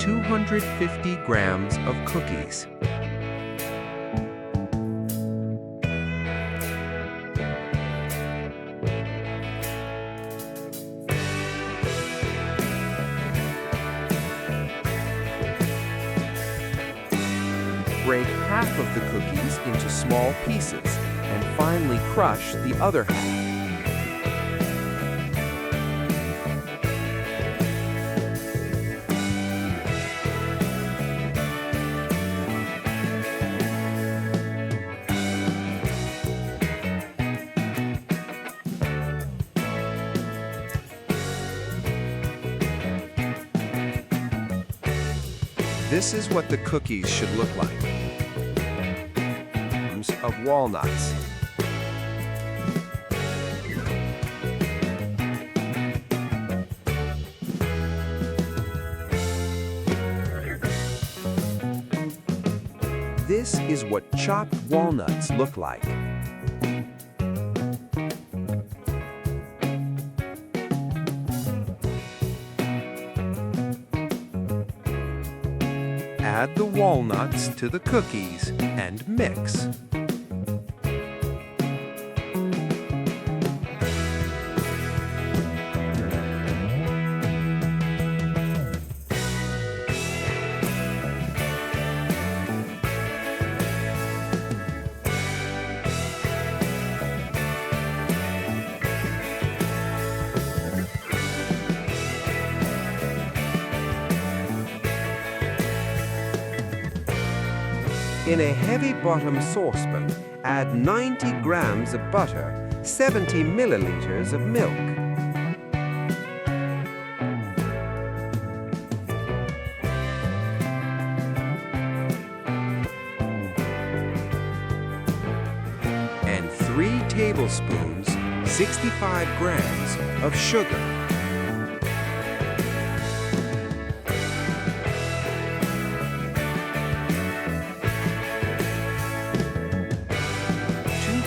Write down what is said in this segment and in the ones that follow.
250 grams of cookies. Break half of the cookies into small pieces and finely crush the other half. This is what the cookies should look like. Of walnuts. This is what chopped walnuts look like. Add the walnuts to the cookies and mix. In a heavy-bottom saucepan, add 90 grams of butter, 70 milliliters of milk. And 3 tablespoons, 65 grams of sugar.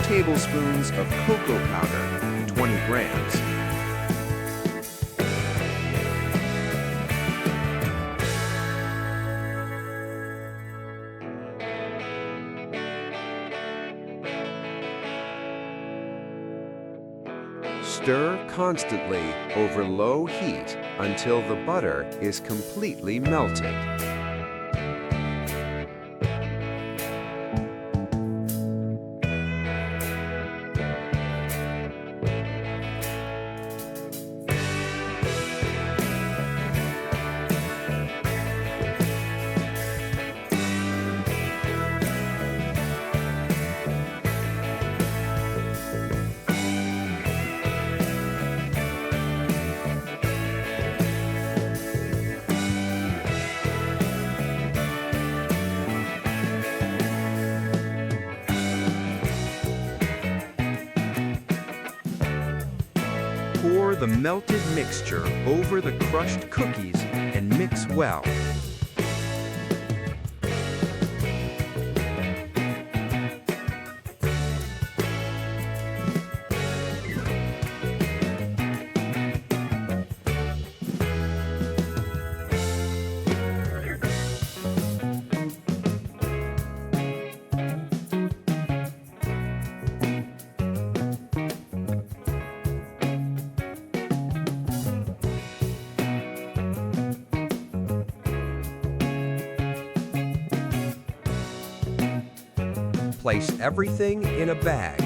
Tablespoons of cocoa powder, 20 grams. Stir constantly over low heat until the butter is completely melted. Pour the melted mixture over the crushed cookies and mix well. Place everything in a bag.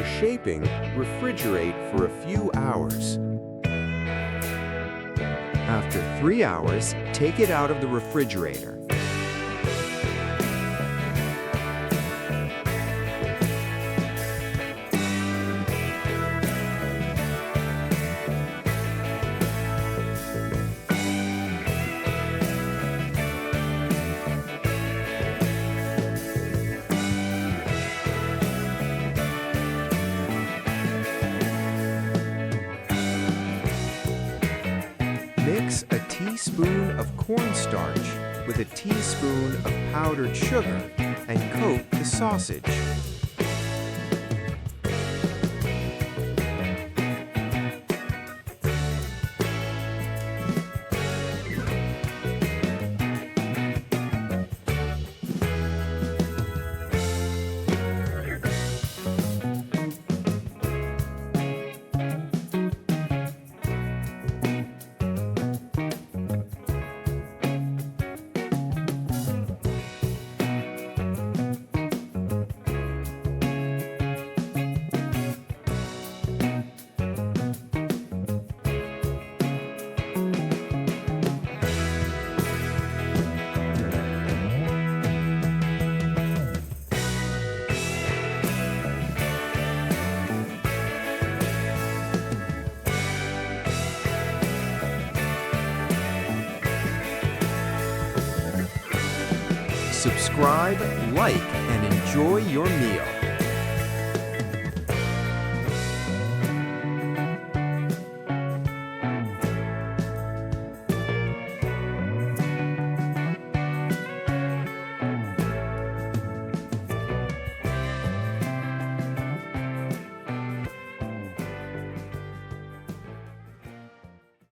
After shaping, refrigerate for a few hours. After 3 hours, take it out of the refrigerator. Mix a teaspoon of cornstarch with a teaspoon of powdered sugar and coat the sausage. Subscribe, like, and enjoy your meal.